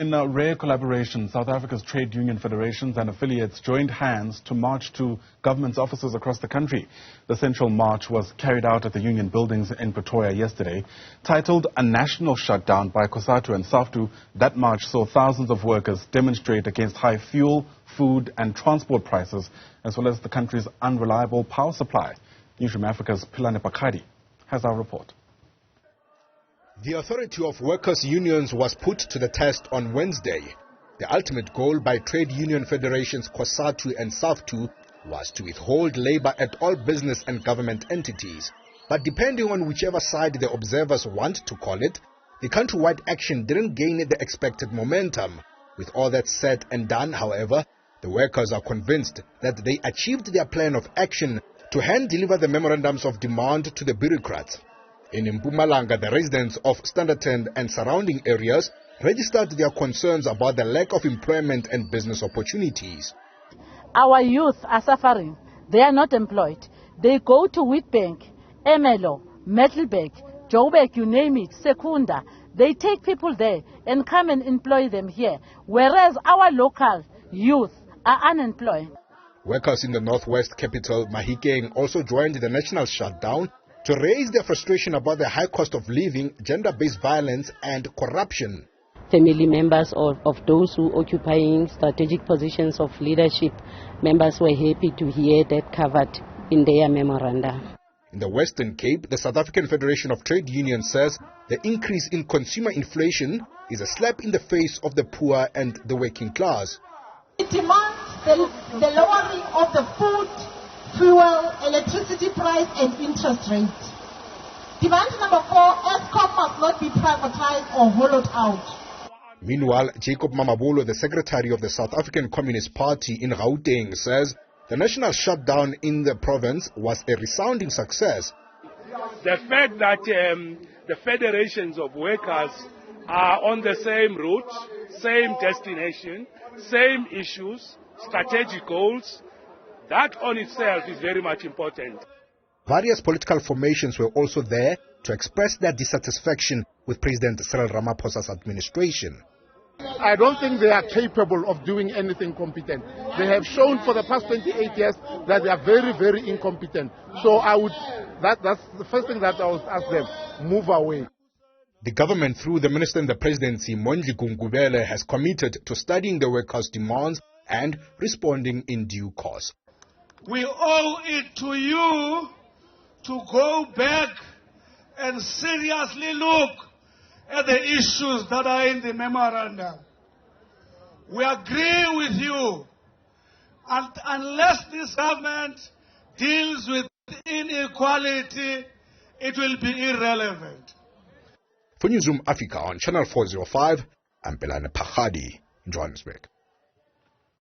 In a rare collaboration, South Africa's trade union federations and affiliates joined hands to march to government's offices across the country. The central march was carried out at the union buildings in Pretoria yesterday. Titled "A National Shutdown" by COSATU and SAFTU, that march saw thousands of workers demonstrate against high fuel, food and transport prices, as well as the country's unreliable power supply. Newzroom Afrika's Pelane has our report. The authority of workers' unions was put to the test on Wednesday. The ultimate goal by trade union federations COSATU and SAFTU was to withhold labor at all business and government entities. But depending on whichever side the observers want to call it, the countrywide action didn't gain the expected momentum. With all that said and done, however, the workers are convinced that they achieved their plan of action to hand-deliver the memorandums of demand to the bureaucrats. In Mpumalanga, the residents of Standerton and surrounding areas registered their concerns about the lack of employment and business opportunities. Our youth are suffering. They are not employed. They go to Witbank, Emelo, Metalbeck, Joburg, you name it, Secunda. They take people there and come and employ them here, whereas our local youth are unemployed. Workers in the northwest capital, Mahikeng, also joined the national shutdown to raise their frustration about the high cost of living, gender-based violence and corruption. Family members of those who occupying strategic positions of leadership, members were happy to hear that covered in their memoranda. In the Western Cape, the South African Federation of Trade Unions says the increase in consumer inflation is a slap in the face of the poor and the working class. It demands the lowering of the food, fuel, electricity price and interest rate. Demand number 4, Eskom must not be privatized or hollowed out. Meanwhile, Jacob Mamabolo, the secretary of the South African Communist Party in Gauteng, says the national shutdown in the province was a resounding success. The fact that the federations of workers are on the same route, same destination, same issues, strategic goals, that on itself is very much important. Various political formations were also there to express their dissatisfaction with President Cyril Ramaphosa's administration. I don't think they are capable of doing anything competent. They have shown for the past 28 years that they are very, very incompetent. So that's the first thing that I would ask them, move away. The government, through the minister in the presidency, Mondli Gungubele, has committed to studying the workers' demands and responding in due course. We owe it to you to go back and seriously look at the issues that are in the memorandum. We agree with you, and unless this government deals with inequality, it will be irrelevant. For Newzroom Afrika on Channel 405, I'm Pelane, Phakgadi in Johannesburg.